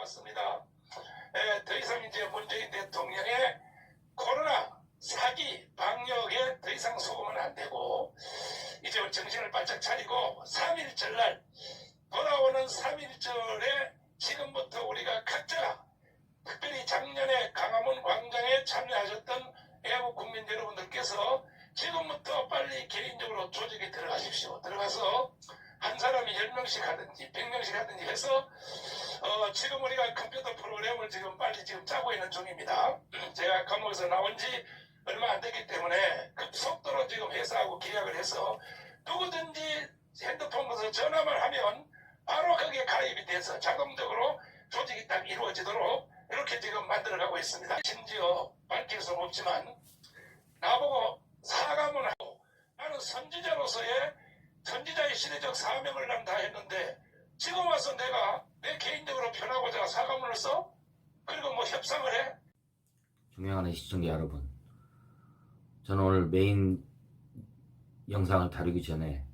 나왔습니다. 더 이상 이제 문재인 대통령의 코로나 사기 방역에 더 이상 속으면 안 되고, 이제 정신을 바짝 차리고 3.1절날 돌아오는 3.1절에 지금부터 우리가 각자, 특별히 작년에 강화문 광장에 참여하셨던 애국 국민 여러분들께서 지금부터 빨리 개인적으로 조직에 들어가십시오. 들어가서 한 사람이 10명씩 하든지 100명씩 하든지 해서 지금 우리가 컴퓨터 프로그램을 빨리 짜고 있는 중입니다. 제가 감옥에서 나온 지 얼마 안 됐기 때문에 급속도로 지금 회사하고 계약을 해서 누구든지 핸드폰에서 전화만 하면 바로 거기에 가입이 돼서 자동적으로 조직이 딱 이루어지도록 이렇게 지금 만들어가고 있습니다. 심지어 밝힐 수는 없지만 나보고 사과문 하고, 나는 선지자로서의 선지자의 시대적 사명을 난 다 했는데 지금 와서 내가 내 개인적으로 편하고자 사과문을 써? 그리고 뭐 협상을 해? 존경하는 시청자 여러분, 저는 오늘 메인 영상을 다루기 전에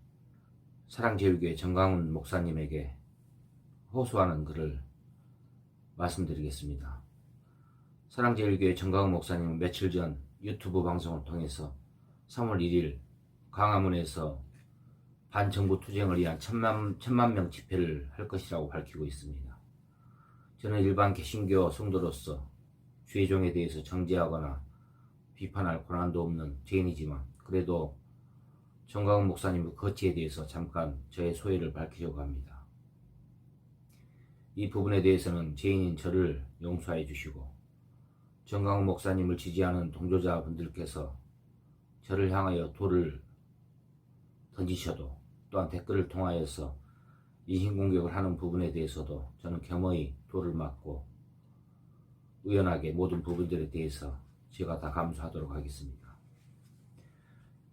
사랑제일교회 정강훈 목사님에게 호소하는 글을 말씀드리겠습니다. 사랑제일교회 정강훈 목사님은 며칠 전 유튜브 방송을 통해서 3월 1일 광화문에서 반정부 투쟁을 위한 천만 명 집회를 할 것이라고 밝히고 있습니다. 저는 일반 개신교 성도로서 죄종에 대해서 정죄하거나 비판할 권한도 없는 죄인이지만, 그래도 정강훈 목사님의 거취에 대해서 잠깐 저의 소회를 밝히려고 합니다. 이 부분에 대해서는 죄인인 저를 용서해 주시고, 정강훈 목사님을 지지하는 동조자분들께서 저를 향하여 돌을 던지셔도, 또한 댓글을 통하여서 인신공격을 하는 부분에 대해서도 저는 겸허히 돌을 맞고 의연하게 모든 부분들에 대해서 제가 다 감수하도록 하겠습니다.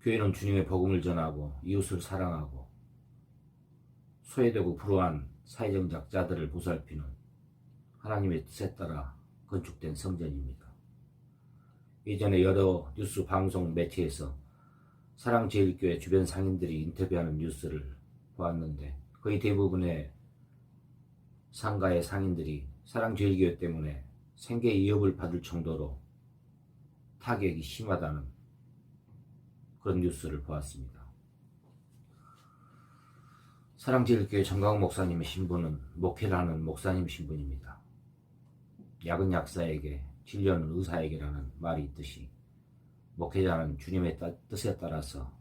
교회는 주님의 복음을 전하고 이웃을 사랑하고 소외되고 불우한 사회적 약자들을 보살피는 하나님의 뜻에 따라 건축된 성전입니다. 예전에 여러 뉴스 방송 매체에서 사랑제일교회 주변 상인들이 인터뷰하는 뉴스를 보았는데, 거의 대부분의 상가의 상인들이 사랑제일교회 때문에 생계 위협을 받을 정도로 타격이 심하다는 그런 뉴스를 보았습니다. 사랑제일교회 정강훈 목사님의 신분은 목회를 하는 목사님 신분입니다. 약은 약사에게, 진료는 의사에게라는 말이 있듯이 목회자는 주님의 뜻에 따라서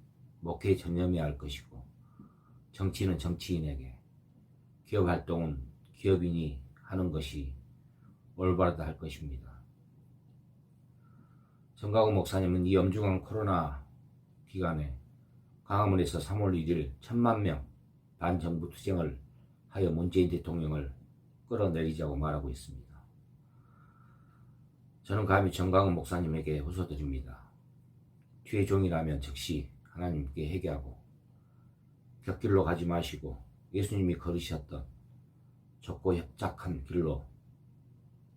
목회에 전념해야 할 것이고, 정치는 정치인에게, 기업 활동은 기업인이 하는 것이 올바르다 할 것입니다. 정강훈 목사님은 이 엄중한 코로나 기간에 광화문에서 3월 1일 1000만 명 반정부 투쟁을 하여 문재인 대통령을 끌어내리자고 말하고 있습니다. 저는 감히 정강훈 목사님에게 호소드립니다. 주의 종이라면 즉시 하나님께 회개하고 곁길로 가지 마시고 예수님이 걸으셨던 좁고 협착한 길로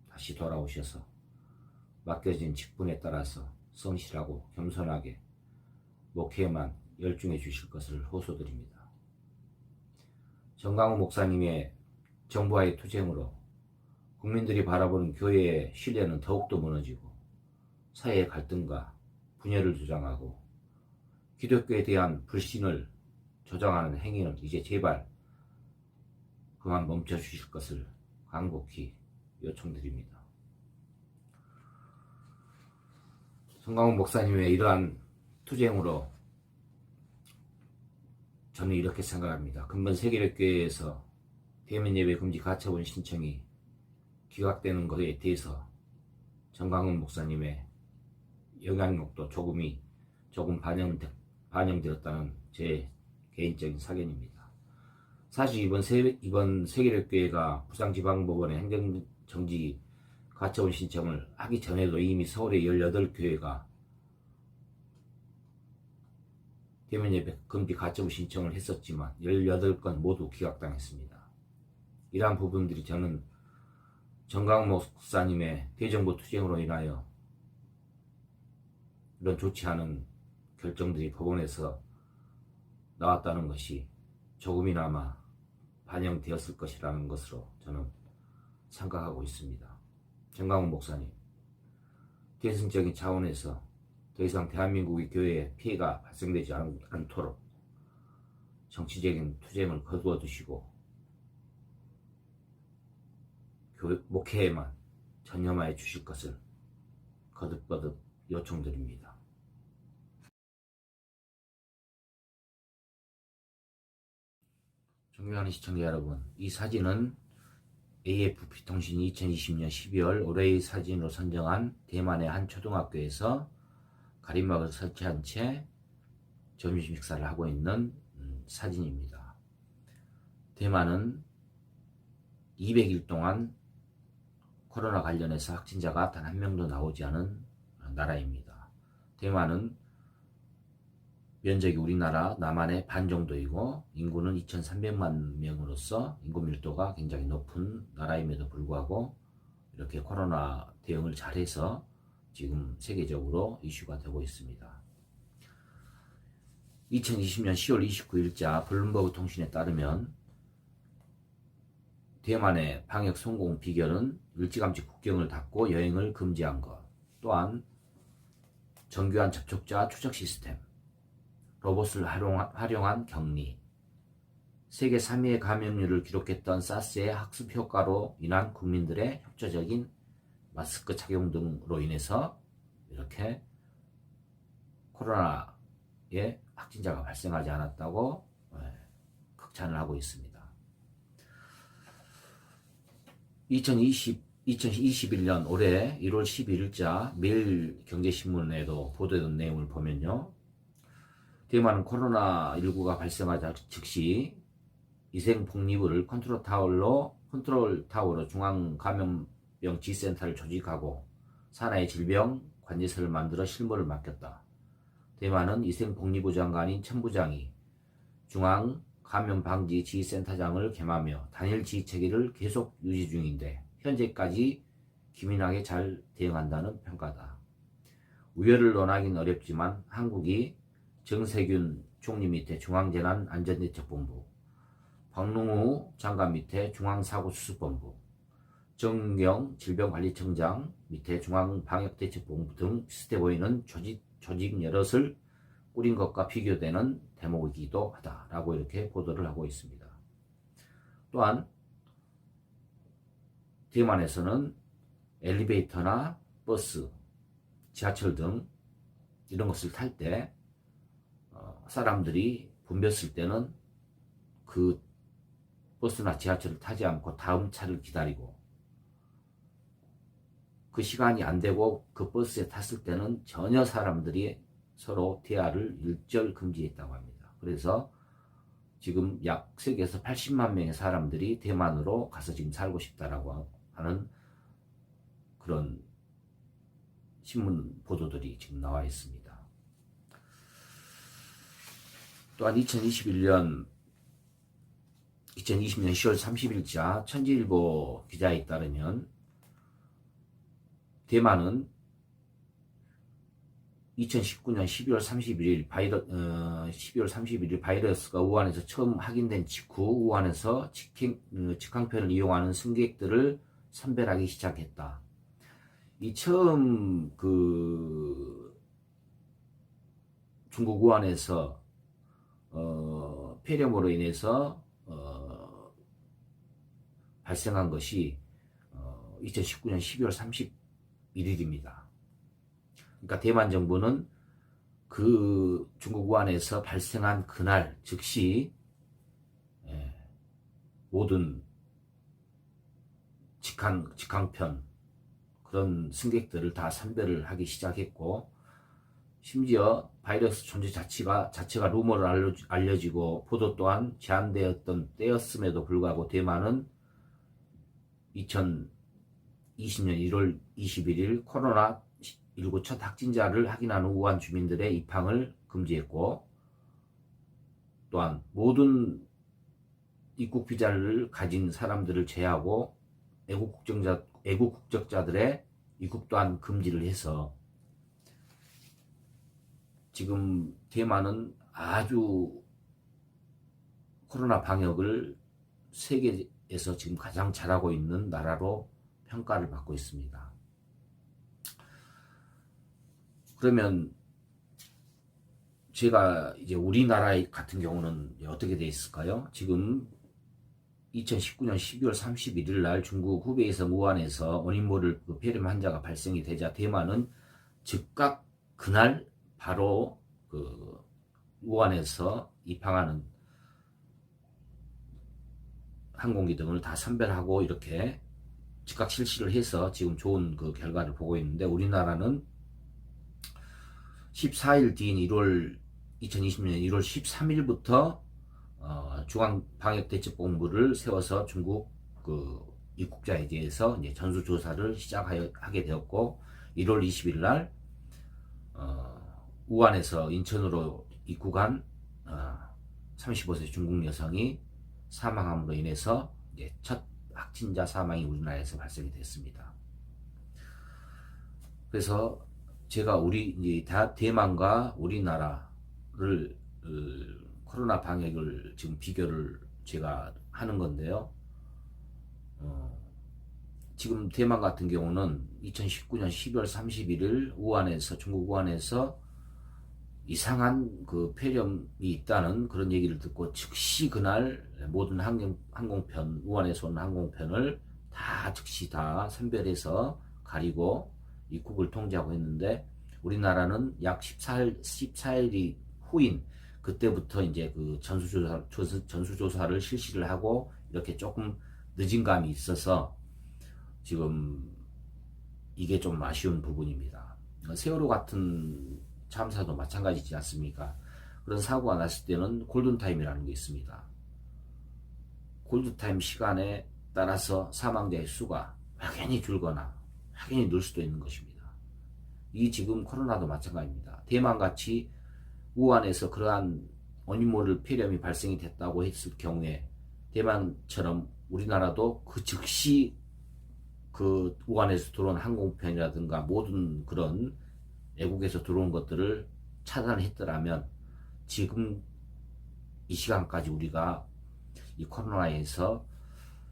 다시 돌아오셔서 맡겨진 직분에 따라서 성실하고 겸손하게 목회에만 열중해 주실 것을 호소드립니다. 정강훈 목사님의 정부와의 투쟁으로 국민들이 바라보는 교회의 신뢰는 더욱더 무너지고, 사회의 갈등과 분열을 조장하고 기독교에 대한 불신을 조장하는 행위는 이제 제발 그만 멈춰주실 것을 간곡히 요청드립니다. 정강훈 목사님의 이러한 투쟁으로 저는 이렇게 생각합니다. 근본 세계력교회에서 대면 예배 금지 가처분 신청이 기각되는 것에 대해서 정강훈 목사님의 영향력도 조금 반영되었다는 제 개인적인 사견입니다. 사실 이번 세계력교회가 부산지방법원에 행정정지 가처분 신청을 하기 전에도 이미 서울의 18교회가 대면 예배 금지 가처분 신청을 했었지만 18건 모두 기각당했습니다. 이러한 부분들이 저는 정강훈 목사님의 대정부 투쟁으로 인하여 이런 좋지 않은 결정들이 법원에서 나왔다는 것이 조금이나마 반영되었을 것이라는 것으로 저는 생각하고 있습니다. 정강훈 목사님, 대승적인 차원에서 더 이상 대한민국의 교회에 피해가 발생되지 않도록 정치적인 투쟁을 거두어 두시고 목회에만 전념하여 주실 것을 거듭거듭 요청드립니다. 존경하는 시청자 여러분, 이 사진은 AFP통신이 2020년 12월 올해의 사진으로 선정한 대만의 한 초등학교에서 가림막을 설치한 채 점심 식사를 하고 있는 사진입니다. 대만은 200일 동안 코로나 관련해서 확진자가 단 한 명도 나오지 않은 나라입니다. 대만은 면적이 우리나라 남한의 반 정도이고 인구는 2300만 명으로서 인구 밀도가 굉장히 높은 나라임에도 불구하고 이렇게 코로나 대응을 잘해서 지금 세계적으로 이슈가 되고 있습니다. 2020년 10월 29일자 블룸버그 통신에 따르면 대만의 방역 성공 비결은 일찌감치 국경을 닫고 여행을 금지한 것, 또한 정교한 접촉자 추적 시스템, 로봇을 활용한 격리, 세계 3위의 감염률을 기록했던 사스의 학습 효과로 인한 국민들의 협조적인 마스크 착용 등으로 인해서 이렇게 코로나의 확진자가 발생하지 않았다고 극찬을 하고 있습니다. 2021년 올해 1월 11일자 매일경제신문에도 보도된 내용을 보면요. 대만은 코로나19가 발생하자 즉시 위생복리부를 컨트롤 타워로 중앙감염병 지센터를 조직하고 산하의 질병 관제소를 만들어 실무를 맡겼다. 대만은 위생복리부 장관인 천 부장이 중앙감염방지 지휘센터장을 겸하며 단일 지휘체계를 계속 유지 중인데 현재까지 기민하게 잘 대응한다는 평가다. 우열을 논하긴 어렵지만 한국이 정세균 총리 밑에 중앙재난안전대책본부, 박능우 장관 밑에 중앙사고수습본부, 정은경 질병관리청장 밑에 중앙방역대책본부 등 비슷해 보이는 조직 여럿을 꾸린 것과 비교되는 대목이기도 하다라고 이렇게 보도를 하고 있습니다. 또한 대만에서는 엘리베이터나 버스, 지하철 등 이런 것을 탈 때 사람들이 붐볐을 때는 그 버스나 지하철을 타지 않고 다음 차를 기다리고 그 시간이 안 되고 그 버스에 탔을 때는 전혀 사람들이 서로 대화를 일절 금지했다고 합니다. 그래서 지금 약 세계에서 80만 명의 사람들이 대만으로 가서 지금 살고 싶다라고 하는 그런 신문 보도들이 지금 나와 있습니다. 또한 2020년 10월 30일자 천지일보 기자에 따르면 대만은 2019년 12월 31일 바이러스가 우한에서 처음 확인된 직후 우한에서 직항편을 이용하는 승객들을 선별하기 시작했다. 이 처음 중국 우한에서 폐렴으로 인해서 발생한 것이 2019년 12월 31일입니다. 그러니까 대만 정부는 그 중국 우한에서 발생한 그날 즉시 모든 직항편 그런 승객들을 다 선별을 하기 시작했고, 심지어 바이러스 존재 자체가 루머로 알려지고 보도 또한 제한되었던 때였음에도 불구하고 대만은 2020년 1월 21일 코로나19 첫 확진자를 확인한 우한 주민들의 입항을 금지했고, 또한 모든 입국 비자를 가진 사람들을 제외하고 애국 국적자들의 입국 또한 금지를 해서 지금 대만은 아주 코로나 방역을 세계 세계에서 지금 가장 잘하고 있는 나라로 평가를 받고 있습니다. 그러면 제가 이제 우리나라 같은 경우는 어떻게 돼 있을까요? 지금 2019년 12월 31일 날 중국 후베이성 우한에서 원인모를 폐렴 환자가 발생이 되자 대만은 즉각 그날 바로 그 우한에서 입항하는 항공기 등을 다 선별하고 이렇게 즉각 실시를 해서 지금 좋은 그 결과를 보고 있는데, 우리나라는 14일 뒤인 2020년 1월 13일부터 중앙방역대책본부를 세워서 중국 그 입국자에 대해서 이제 전수조사를 시작하게 되었고, 1월 20일 날 우한에서 인천으로 입국한 35세 중국 여성이 사망함으로 인해서 이제 첫 확진자 사망이 우리나라에서 발생이 됐습니다. 그래서 제가 이제 대만과 우리나라를 코로나 방역을 지금 비교를 제가 하는 건데요. 지금 대만 같은 경우는 2019년 12월 31일 중국 우한에서 이상한 그 폐렴이 있다는 그런 얘기를 듣고 즉시 그날 모든 항공편, 우한에서 온 항공편을 다 즉시 다 선별해서 가리고 입국을 통제하고 했는데, 우리나라는 약 14일이 후인 그때부터 이제 그 전수조사를 실시를 하고 이렇게 조금 늦은 감이 있어서 지금 이게 좀 아쉬운 부분입니다. 세월호 같은 참사도 마찬가지지 않습니까? 그런 사고가 났을 때는 골든타임이라는 게 있습니다. 골든타임 시간에 따라서 사망자의 수가 확연히 줄거나 확연히 늘 수도 있는 것입니다. 이 지금 코로나도 마찬가지입니다. 대만같이 우한에서 그러한 원인 모를 폐렴이 발생이 됐다고 했을 경우에 대만처럼 우리나라도 그 즉시 그 우한에서 들어온 항공편이라든가 모든 그런 외국에서 들어온 것들을 차단했더라면 지금 이 시간까지 우리가 이 코로나에서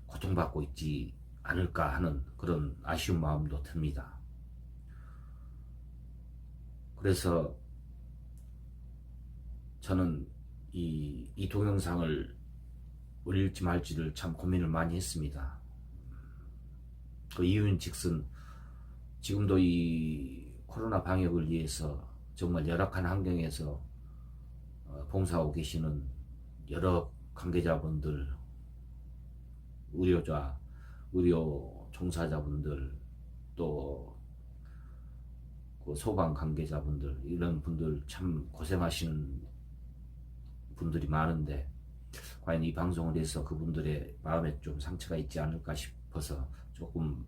고통받고 있지 않을까 하는 그런 아쉬운 마음도 듭니다. 그래서 저는 이 동영상을 올릴지 말지를 참 고민을 많이 했습니다. 그 이유인 즉슨 지금도 이 코로나 방역을 위해서 정말 열악한 환경에서 봉사하고 계시는 여러 관계자분들, 의료 종사자분들, 또 그 소방 관계자분들, 이런 분들 참 고생하시는 분들이 많은데, 과연 이 방송을 해서 그분들의 마음에 좀 상처가 있지 않을까 싶어서 조금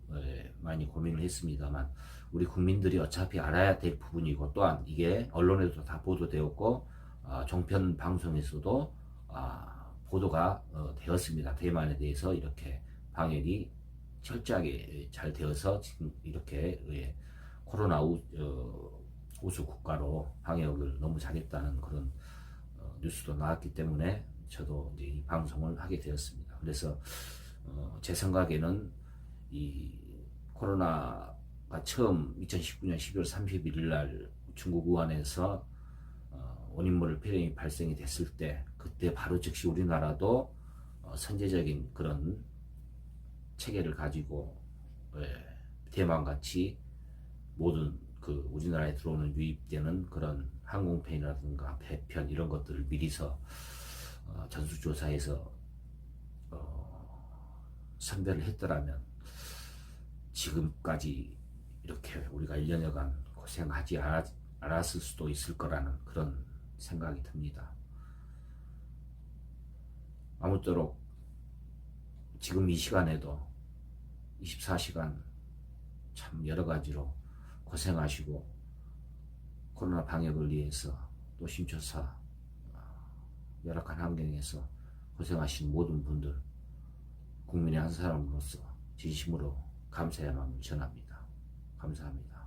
많이 고민을 했습니다만, 우리 국민들이 어차피 알아야 될 부분이고, 또한 이게 언론에도 다 보도되었고 종편 방송에서도 보도가 되었습니다. 대만에 대해서 이렇게 방역이 철저하게 잘 되어서 지금 이렇게 코로나 우수 국가로 방역을 너무 잘했다는 그런 뉴스도 나왔기 때문에 저도 이제 이 방송을 하게 되었습니다. 그래서 제 생각에는 이 코로나가 처음 2019년 12월 31일 날 중국 우한에서 원인 모를 폐렴이 발생이 됐을 때, 그때 바로 즉시 우리나라도 선제적인 그런 체계를 가지고 대만같이 모든 그 우리나라에 들어오는 유입되는 그런 항공편이라든가 배편 이런 것들을 미리서 전수조사해서 선별을 했더라면 지금까지 이렇게 우리가 1년여간 고생하지 않았을 수도 있을 거라는 그런 생각이 듭니다. 아무쪼록 지금 이 시간에도 24시간 참 여러 가지로 고생하시고 코로나 방역을 위해서 또 심초사 열악한 환경에서 고생하신 모든 분들, 국민의 한 사람으로서 진심으로 감사의 마음을 전합니다. 감사합니다.